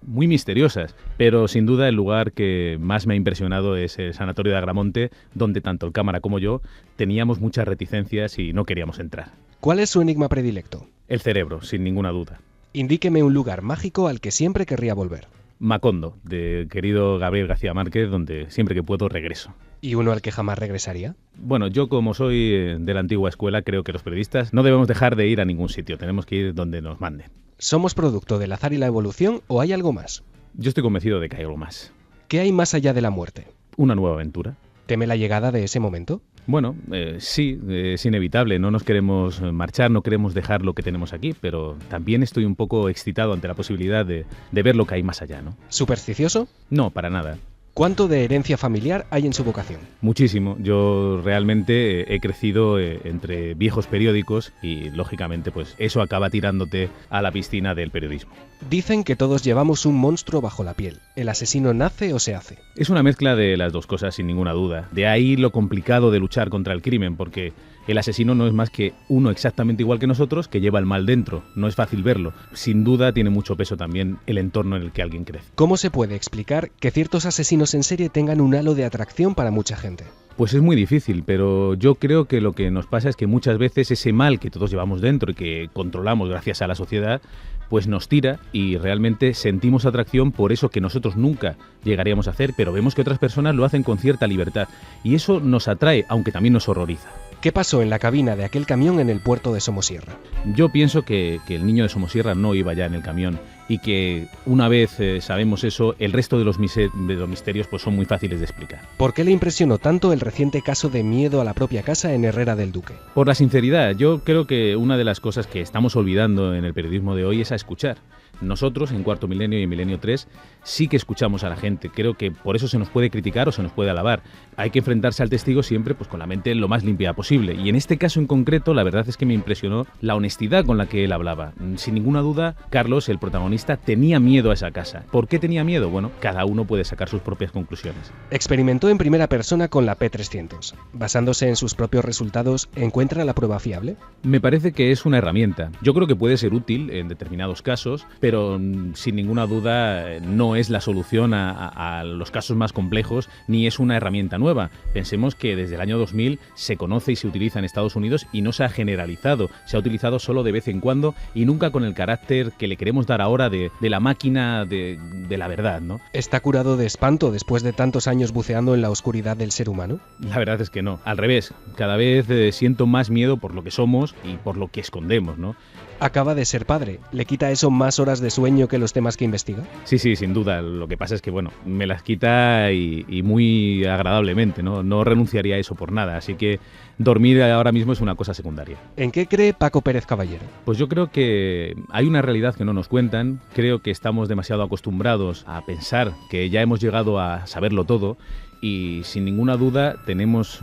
muy misteriosas, pero sin duda el lugar que más me ha impresionado es el Sanatorio de Agramonte, donde tanto el cámara como yo teníamos muchas reticencias y no queríamos entrar. ¿Cuál es su enigma predilecto? El cerebro, sin ninguna duda. Indíqueme un lugar mágico al que siempre querría volver. Macondo, de querido Gabriel García Márquez, donde siempre que puedo regreso. ¿Y uno al que jamás regresaría? Bueno, yo como soy de la antigua escuela, creo que los periodistas no debemos dejar de ir a ningún sitio, tenemos que ir donde nos manden. ¿Somos producto del azar y la evolución o hay algo más? Yo estoy convencido de que hay algo más. ¿Qué hay más allá de la muerte? Una nueva aventura. ¿Teme la llegada de ese momento? Bueno, sí, es inevitable, no nos queremos marchar, no queremos dejar lo que tenemos aquí, pero también estoy un poco excitado ante la posibilidad de ver lo que hay más allá, ¿no? ¿Supersticioso? No, para nada. ¿Cuánto de herencia familiar hay en su vocación? Muchísimo. Yo realmente he crecido entre viejos periódicos y, lógicamente, pues eso acaba tirándote a la piscina del periodismo. Dicen que todos llevamos un monstruo bajo la piel. ¿El asesino nace o se hace? Es una mezcla de las dos cosas, sin ninguna duda. De ahí lo complicado de luchar contra el crimen, porque el asesino no es más que uno exactamente igual que nosotros que lleva el mal dentro. No es fácil verlo. Sin duda tiene mucho peso también el entorno en el que alguien crece. ¿Cómo se puede explicar que ciertos asesinos en serie tengan un halo de atracción para mucha gente? Pues es muy difícil, pero yo creo que lo que nos pasa es que muchas veces ese mal que todos llevamos dentro y que controlamos gracias a la sociedad, pues nos tira y realmente sentimos atracción por eso que nosotros nunca llegaríamos a hacer, pero vemos que otras personas lo hacen con cierta libertad y eso nos atrae, aunque también nos horroriza. ¿Qué pasó en la cabina de aquel camión en el puerto de Somosierra? Yo pienso que el niño de Somosierra no iba ya en el camión y que una vez sabemos eso, el resto de los misterios pues son muy fáciles de explicar. ¿Por qué le impresionó tanto el reciente caso de miedo a la propia casa en Herrera del Duque? Por la sinceridad. Yo creo que una de las cosas que estamos olvidando en el periodismo de hoy es a escuchar. Nosotros, en Cuarto Milenio y en Milenio 3, sí que escuchamos a la gente. Creo que por eso se nos puede criticar o se nos puede alabar. Hay que enfrentarse al testigo siempre pues con la mente lo más limpia posible. Y en este caso en concreto, la verdad es que me impresionó la honestidad con la que él hablaba. Sin ninguna duda, Carlos, el protagonista, tenía miedo a esa casa. ¿Por qué tenía miedo? Bueno, cada uno puede sacar sus propias conclusiones. Experimentó en primera persona con la P300. Basándose en sus propios resultados, ¿encuentra la prueba fiable? Me parece que es una herramienta. Yo creo que puede ser útil en determinados casos, pero sin ninguna duda no es la solución a los casos más complejos, ni es una herramienta nueva. Pensemos que desde el año 2000 se conoce y se utiliza en Estados Unidos y no se ha generalizado. Se ha utilizado solo de vez en cuando y nunca con el carácter que le queremos dar ahora de la máquina de la verdad, ¿no? ¿Está curado de espanto después de tantos años buceando en la oscuridad del ser humano? La verdad es que no. Al revés, cada vez siento más miedo por lo que somos y por lo que escondemos, ¿no? Acaba de ser padre. ¿Le quita eso más horas de sueño que los temas que investiga? Sí, sin duda. Lo que pasa es que, bueno, me las quita y muy agradablemente, ¿no? No renunciaría a eso por nada, así que dormir ahora mismo es una cosa secundaria. ¿En qué cree Paco Pérez Caballero? Pues yo creo que hay una realidad que no nos cuentan. Creo que estamos demasiado acostumbrados a pensar que ya hemos llegado a saberlo todo. Y sin ninguna duda tenemos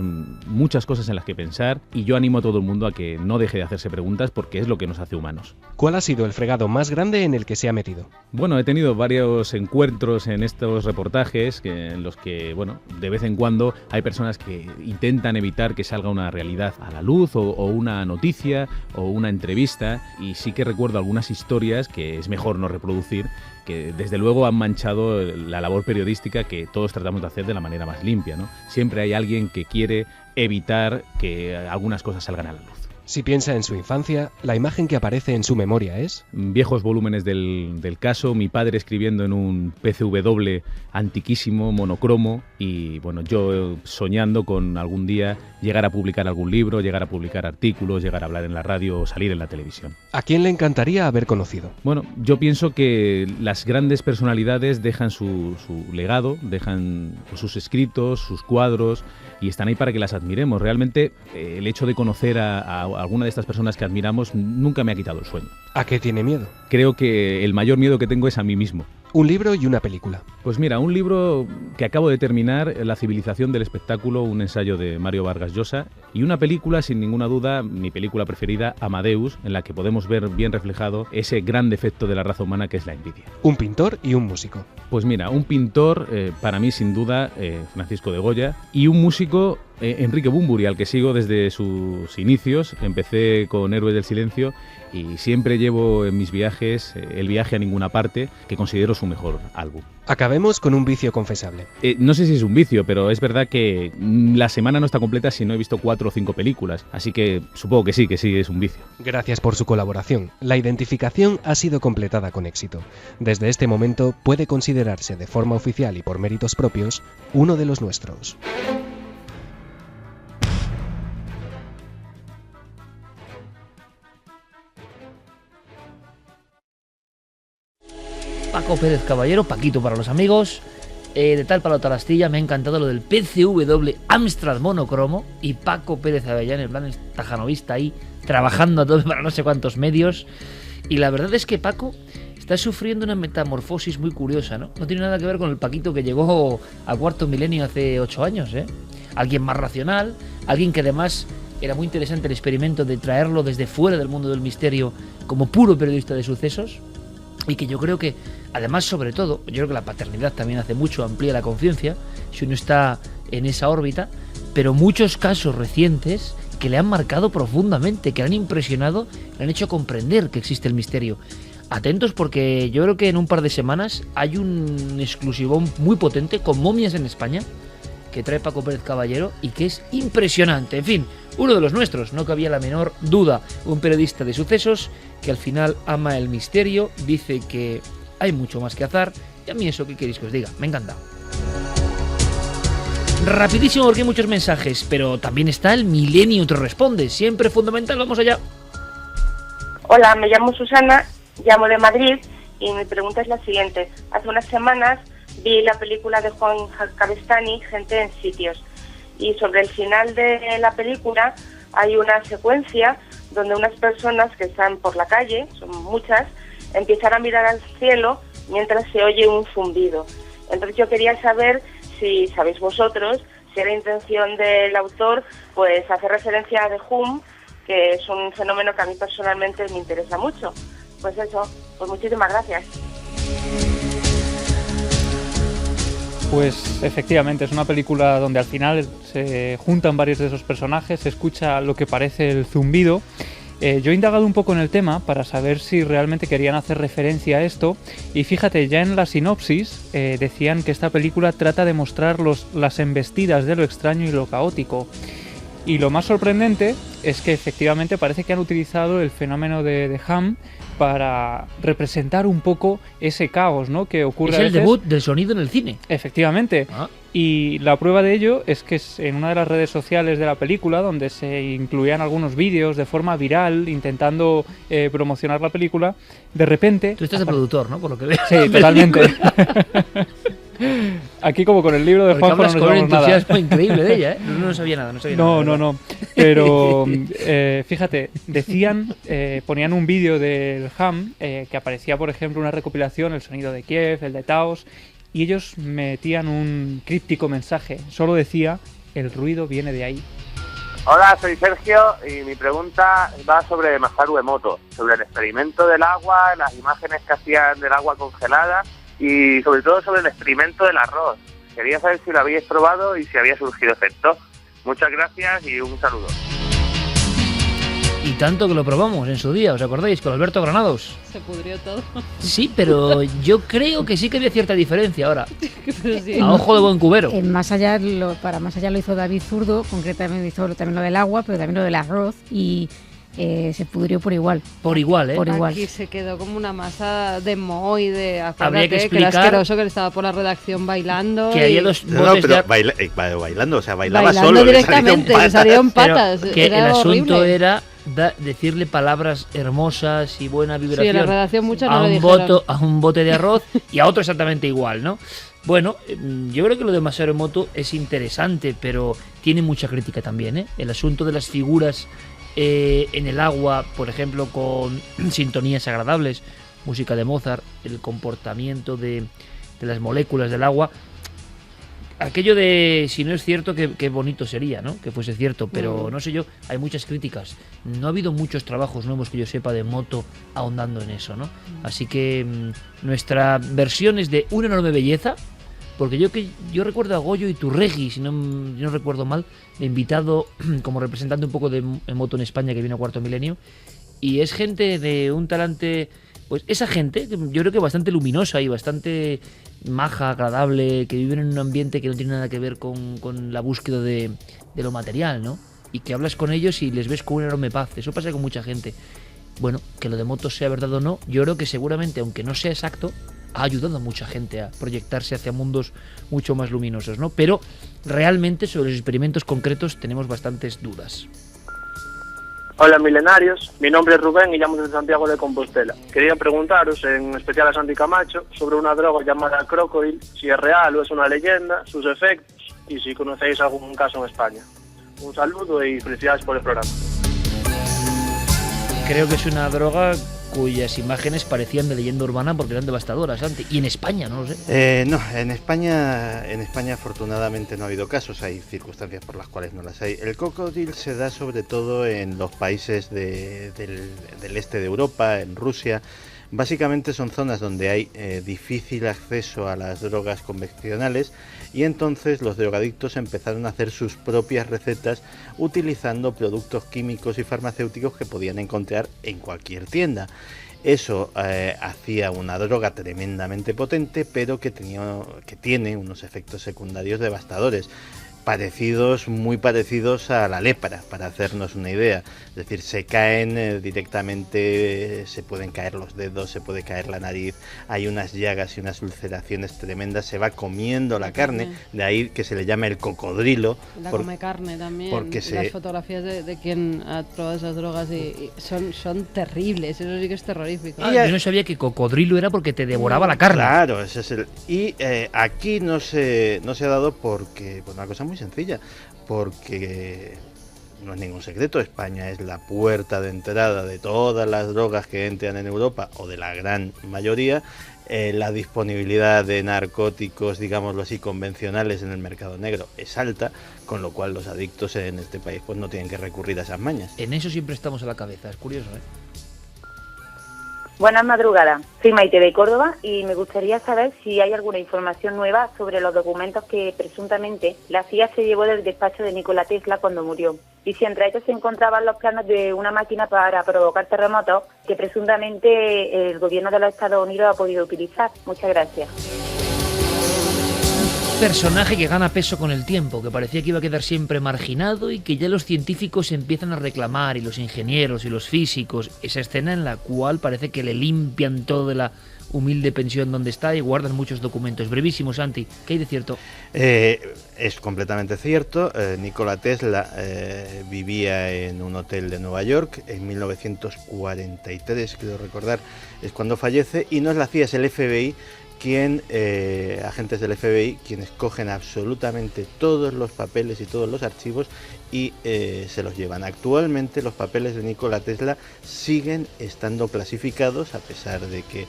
muchas cosas en las que pensar y yo animo a todo el mundo a que no deje de hacerse preguntas porque es lo que nos hace humanos. ¿Cuál ha sido el fregado más grande en el que se ha metido? Bueno, he tenido varios encuentros en estos reportajes en los que, bueno, de vez en cuando hay personas que intentan evitar que salga una realidad a la luz o una noticia o una entrevista y sí que recuerdo algunas historias que es mejor no reproducir que desde luego han manchado la labor periodística que todos tratamos de hacer de la manera más limpia, ¿no? Siempre hay alguien que quiere evitar que algunas cosas salgan a la luz. Si piensa en su infancia, la imagen que aparece en su memoria es... Viejos volúmenes del caso, mi padre escribiendo en un PCW antiquísimo, monocromo, y bueno, yo soñando con algún día llegar a publicar algún libro, llegar a publicar artículos, llegar a hablar en la radio o salir en la televisión. ¿A quién le encantaría haber conocido? Bueno, yo pienso que las grandes personalidades dejan su legado, dejan sus escritos, sus cuadros, y están ahí para que las admiremos. Realmente el hecho de conocer a alguna de estas personas que admiramos nunca me ha quitado el sueño. ¿A qué tiene miedo? Creo que el mayor miedo que tengo es a mí mismo. Un libro y una película. Pues mira, un libro que acabo de terminar, La civilización del espectáculo, un ensayo de Mario Vargas Llosa, y una película, sin ninguna duda, mi película preferida, Amadeus, en la que podemos ver bien reflejado ese gran defecto de la raza humana que es la envidia. Un pintor y un músico. Pues mira, un pintor, para mí sin duda, Francisco de Goya, y un músico, Enrique Bunbury, al que sigo desde sus inicios. Empecé con Héroes del Silencio y siempre llevo en mis viajes El viaje a ninguna parte, que considero su mejor álbum. Acabemos con un vicio confesable. No sé si es un vicio, pero es verdad que la semana no está completa si no he visto 4 o 5 películas, así que supongo que sí es un vicio. Gracias por su colaboración. La identificación ha sido completada con éxito. Desde este momento puede considerarse de forma oficial y por méritos propios uno de los nuestros. Paco Pérez Caballero, Paquito para los amigos, de tal palo tal astilla. Me ha encantado lo del PCW Amstrad monocromo y Paco Pérez Avellán, en plan tajanovista ahí, trabajando a todo para no sé cuántos medios. Y la verdad es que Paco está sufriendo una metamorfosis muy curiosa, ¿no? No tiene nada que ver con el Paquito que llegó a Cuarto Milenio hace 8 años, ¿eh? Alguien más racional, alguien que además era muy interesante el experimento de traerlo desde fuera del mundo del misterio como puro periodista de sucesos. Y que yo creo que, además, sobre todo, yo creo que la paternidad también hace mucho, amplía la conciencia, si uno está en esa órbita, pero muchos casos recientes que le han marcado profundamente, que le han impresionado, le han hecho comprender que existe el misterio. Atentos porque yo creo que en un par de semanas hay un exclusivón muy potente con momias en España, que trae Paco Pérez Caballero y que es impresionante. En fin, uno de los nuestros, no cabía la menor duda. Un periodista de sucesos que al final ama el misterio, dice que hay mucho más que azar, y a mí eso, ¿qué queréis que os diga? Me encanta. Rapidísimo porque hay muchos mensajes, pero también está el Milenio te responde, siempre fundamental. Vamos allá. Hola, me llamo Susana, llamo de Madrid y mi pregunta es la siguiente. Hace unas semanas vi la película de Juan Cabestany, Gente en sitios, y sobre el final de la película hay una secuencia donde unas personas que están por la calle, son muchas, empezar a mirar al cielo mientras se oye un zumbido. Entonces yo quería saber si sabéis vosotros, si era intención del autor, pues hacer referencia a The Hum, que es un fenómeno que a mí personalmente me interesa mucho. Pues eso, pues muchísimas gracias. Pues efectivamente, es una película donde al final se juntan varios de esos personajes, se escucha lo que parece el zumbido. Yo he indagado un poco en el tema para saber si realmente querían hacer referencia a esto, y fíjate, ya en la sinopsis decían que esta película trata de mostrar las embestidas de lo extraño y lo caótico. Y lo más sorprendente es que efectivamente parece que han utilizado el fenómeno de Ham para representar un poco ese caos, ¿no?, que ocurre. Es el debut del sonido en el cine. Efectivamente. Y la prueba de ello es que en una de las redes sociales de la película, donde se incluían algunos vídeos de forma viral intentando promocionar la película, de repente... Tú estás de productor, ¿no?, por lo que veo. Sí, totalmente. Aquí como con el libro de Juanjo no nos vamos nada. Entusiasmo increíble de ella, ¿eh? No sabía nada, No. Pero fíjate, decían, ponían un vídeo del Ham que aparecía, por ejemplo, una recopilación, el sonido de Kiev, el de Taos, y ellos metían un críptico mensaje. Solo decía, el ruido viene de ahí. Hola, soy Sergio y mi pregunta va sobre Masaru Emoto, sobre el experimento del agua, las imágenes que hacían del agua congelada y sobre todo sobre el experimento del arroz. Quería saber si lo habíais probado y si había surgido efecto. Muchas gracias y un saludo. Y tanto que lo probamos en su día, ¿os acordáis? Con Alberto Granados. Se pudrió todo. Sí, pero yo creo que sí que había cierta diferencia ahora. Sí. A ojo de buen cubero. Más allá lo hizo David Zurdo, concretamente hizo también lo del agua, pero también lo del arroz, y se pudrió por igual. Por igual, ¿eh? Por igual. Aquí se quedó como una masa de moho y de... Habría que explicar... Que era asqueroso, que estaba por la redacción bailando. Que había dos botes de... bailando, o sea, bailaba solo. Directamente, le salieron patas. Pero que era el asunto horrible. era decirle palabras hermosas y buena vibración. Sí, en la redacción muchas no a, le a un bote de arroz y a otro exactamente igual, ¿no? Bueno, yo creo que lo de Masaru Emoto es interesante, pero tiene mucha crítica también, ¿eh? El asunto de las figuras en el agua, por ejemplo, con sintonías agradables, música de Mozart, el comportamiento de las moléculas del agua. Aquello de si no es cierto, qué bonito sería, ¿no?, que fuese cierto, pero no sé yo, hay muchas críticas. No ha habido muchos trabajos nuevos que yo sepa de Emoto ahondando en eso, ¿no? Así que nuestra versión es de una enorme belleza, porque yo recuerdo a Goyo Iturregui, si no recuerdo mal, de invitado como representante un poco de Emoto en España, que vino a Cuarto Milenio, y es gente de un talante, pues esa gente, yo creo que bastante luminosa y bastante maja, agradable, que viven en un ambiente que no tiene nada que ver con la búsqueda de lo material, ¿no? Y que hablas con ellos y les ves con una enorme paz. Eso pasa con mucha gente. Bueno, que lo de Emoto sea verdad o no, yo creo que seguramente, aunque no sea exacto, ha ayudado a mucha gente a proyectarse hacia mundos mucho más luminosos, ¿no? Pero realmente sobre los experimentos concretos tenemos bastantes dudas. Hola milenarios, mi nombre es Rubén y llamo desde Santiago de Compostela. Quería preguntaros, en especial a Santi Camacho, sobre una droga llamada Crocodile, si es real o es una leyenda, sus efectos y si conocéis algún caso en España. Un saludo y felicidades por el programa. Creo que es una droga cuyas imágenes parecían de leyenda urbana porque eran devastadoras, Santi. Y en España, no lo sé. No, en España afortunadamente no ha habido casos, hay circunstancias por las cuales no las hay. El cocodrilo se da sobre todo en los países del este de Europa, en Rusia. Básicamente son zonas donde hay difícil acceso a las drogas convencionales y entonces los drogadictos empezaron a hacer sus propias recetas utilizando productos químicos y farmacéuticos que podían encontrar en cualquier tienda. Eso hacía una droga tremendamente potente, pero que tiene unos efectos secundarios devastadores. Muy parecidos a la lepra, para hacernos una idea. Es decir, se caen directamente, se pueden caer los dedos, se puede caer la nariz, hay unas llagas y unas ulceraciones tremendas, se va comiendo la carne, de ahí que se le llama el cocodrilo. Come carne también, porque las fotografías de quien ha probado esas drogas y son terribles, eso sí que es terrorífico. Yo no sabía que cocodrilo era porque te devoraba la carne. Claro, ese es y aquí no se ha dado porque, pues una cosa muy sencilla, porque no es ningún secreto, España es la puerta de entrada de todas las drogas que entran en Europa, o de la gran mayoría. La disponibilidad de narcóticos, digámoslo así, convencionales en el mercado negro es alta, con lo cual los adictos en este país pues no tienen que recurrir a esas mañas. En eso siempre estamos a la cabeza, es curioso, ¿eh? Buenas madrugadas, soy Maite de Córdoba y me gustaría saber si hay alguna información nueva sobre los documentos que presuntamente la CIA se llevó del despacho de Nikola Tesla cuando murió, y si entre ellos se encontraban los planos de una máquina para provocar terremotos que presuntamente el gobierno de los Estados Unidos ha podido utilizar. Muchas gracias. Personaje que gana peso con el tiempo, que parecía que iba a quedar siempre marginado y que ya los científicos empiezan a reclamar, y los ingenieros y los físicos, esa escena en la cual parece que le limpian todo de la humilde pensión donde está y guardan muchos documentos. Brevísimo, Santi, ¿qué hay de cierto? Es completamente cierto. Nikola Tesla vivía en un hotel de Nueva York en 1943, creo recordar, es cuando fallece, y no es la CIA, es el FBI agentes del FBI, quienes cogen absolutamente todos los papeles y todos los archivos y se los llevan. Actualmente los papeles de Nikola Tesla siguen estando clasificados, a pesar de que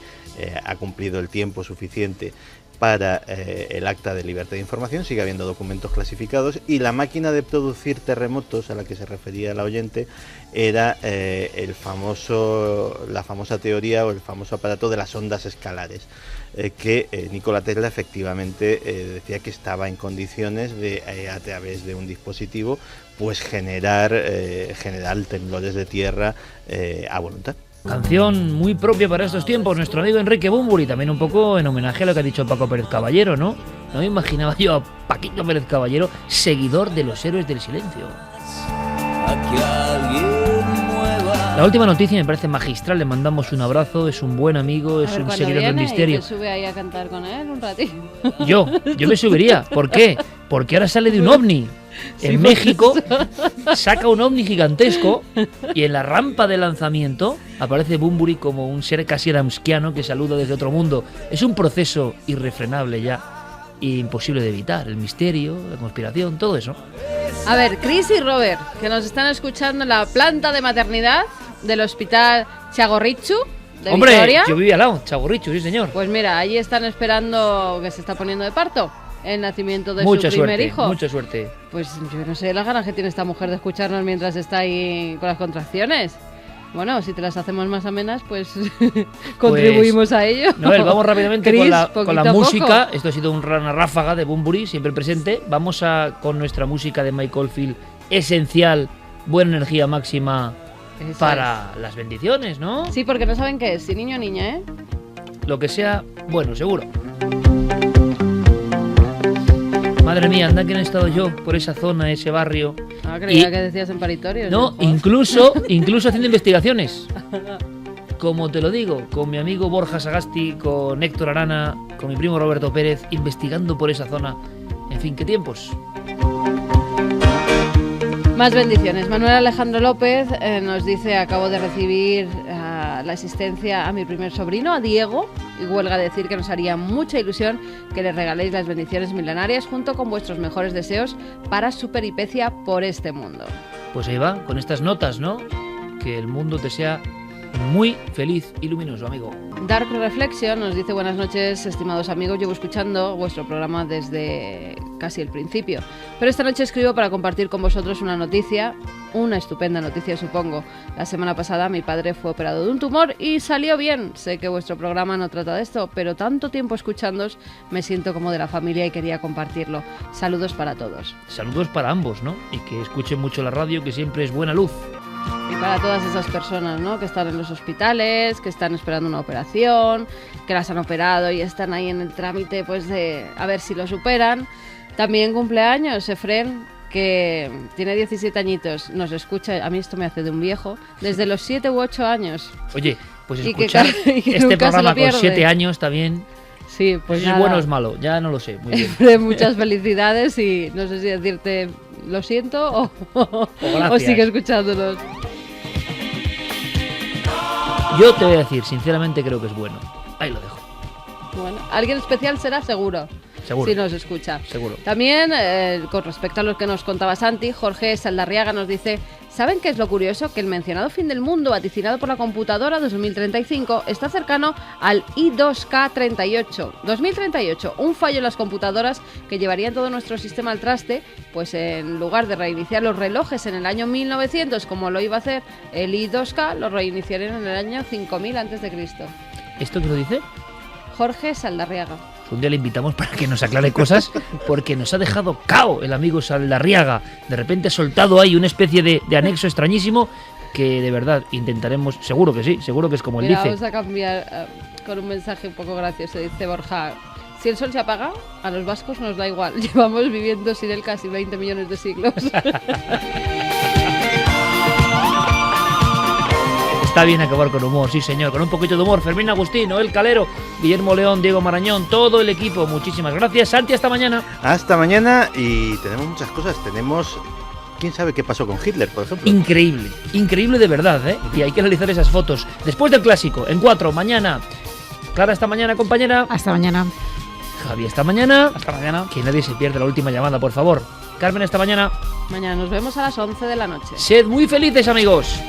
ha cumplido el tiempo suficiente para el acta de libertad de información. Sigue habiendo documentos clasificados, y la máquina de producir terremotos a la que se refería la oyente era la famosa teoría o el famoso aparato de las ondas escalares, que Nikola Tesla efectivamente decía que estaba en condiciones de, a través de un dispositivo, pues generar temblores de tierra a voluntad. Canción muy propia para estos tiempos, nuestro amigo Enrique Bunbury, también un poco en homenaje a lo que ha dicho Paco Pérez Caballero, ¿no? No me imaginaba yo a Paquito Pérez Caballero, seguidor de los héroes del silencio. La última noticia me parece magistral, le mandamos un abrazo, es un buen amigo, es un seguidor del misterio. ¿Y te sube ahí a cantar con él un ratito? Yo me subiría, ¿por qué? Porque ahora sale de un ovni. En México saca un ovni gigantesco y en la rampa de lanzamiento aparece Bunbury como un ser casi adamskiano que saluda desde otro mundo. Es un proceso irrefrenable ya, e imposible de evitar. El misterio, la conspiración, todo eso. A ver, Chris y Robert, que nos están escuchando en la planta de maternidad del hospital Txagorritxu de Vitoria. Yo vivía al lado, Txagorritxu, sí señor. Pues mira, allí están esperando que se está poniendo de parto el nacimiento de su primer hijo. Mucha suerte. Pues yo no sé las ganas que tiene esta mujer de escucharnos mientras está ahí con las contracciones. Bueno, si te las hacemos más amenas, pues contribuimos a ello. Noel, vamos rápidamente Chris, con la música. Esto ha sido una ráfaga de Bunbury, siempre presente. Vamos con nuestra música de Mike Oldfield, esencial, buena energía máxima para las bendiciones, ¿no? Sí, porque no saben qué es, si niño o niña, ¿eh? Lo que sea, bueno, seguro. Madre mía, anda que no he estado yo por esa zona, ese barrio. Ah, creía que decías en paritorios. No, incluso haciendo investigaciones. Como te lo digo, con mi amigo Borja Sagasti, con Héctor Arana, con mi primo Roberto Pérez, investigando por esa zona. En fin, ¿qué tiempos? Más bendiciones. Manuel Alejandro López nos dice: acabo de recibir la asistencia a mi primer sobrino, a Diego, y huelga decir que nos haría mucha ilusión que le regaléis las bendiciones milenarias junto con vuestros mejores deseos para su peripecia por este mundo. Pues ahí va, con estas notas, ¿no? Que el mundo te sea muy feliz y luminoso, amigo. Dark Reflection nos dice: buenas noches, estimados amigos, llevo escuchando vuestro programa desde casi el principio, pero esta noche escribo para compartir con vosotros una noticia, una estupenda noticia supongo. La semana pasada mi padre fue operado de un tumor y salió bien. Sé que vuestro programa no trata de esto, pero tanto tiempo escuchándoos me siento como de la familia y quería compartirlo. Saludos para todos. Saludos para ambos, ¿no? Y que escuchen mucho la radio, que siempre es buena luz. Y para todas esas personas, ¿no?, que están en los hospitales, que están esperando una operación, que las han operado y están ahí en el trámite, pues de a ver si lo superan. También cumpleaños Efren, que tiene 17 añitos, nos escucha, a mí esto me hace de un viejo, desde los 7 u 8 años. Oye, pues escuchar este programa con 7 años también. Sí, pues ¿es bueno o es malo? Ya no lo sé. Muy bien. Efren, muchas felicidades y no sé si decirte lo siento o sigue escuchándonos. Yo te voy a decir, sinceramente creo que es bueno. Ahí lo dejo. Bueno, alguien especial será seguro. Seguro. Si nos escucha. Seguro. También, con respecto a lo que nos contaba Santi, Jorge Saldarriaga nos dice: ¿saben qué es lo curioso? Que el mencionado fin del mundo vaticinado por la computadora 2035 está cercano al I2K38. 2038, un fallo en las computadoras que llevaría todo nuestro sistema al traste, pues en lugar de reiniciar los relojes en el año 1900, como lo iba a hacer el I2K, lo reiniciarían en el año 5000 a.C. ¿Esto qué lo dice? Jorge Saldarriaga. Un día le invitamos para que nos aclare cosas, porque nos ha dejado cao el amigo Saldarriaga. De repente ha soltado ahí una especie de anexo extrañísimo que de verdad intentaremos, seguro que sí, seguro que es como él dice. Vamos a cambiar con un mensaje un poco gracioso. Dice Borja: si el sol se apaga, a los vascos nos da igual. Llevamos viviendo sin él casi 20 millones de siglos. Está bien acabar con humor, sí señor, con un poquito de humor. Fermín Agustín, Noel Calero, Guillermo León, Diego Marañón, todo el equipo, muchísimas gracias. Santi, hasta mañana. Hasta mañana, y tenemos muchas cosas. Tenemos, quién sabe qué pasó con Hitler, por ejemplo. Increíble, increíble de verdad, ¿eh? Y hay que analizar esas fotos. Después del clásico, en 4, mañana. Clara, hasta mañana, compañera. Hasta mañana. Javi, hasta mañana. Hasta mañana. Que nadie se pierda la última llamada, por favor. Carmen, hasta mañana. Mañana nos vemos a las 11 de la noche. Sed muy felices, amigos.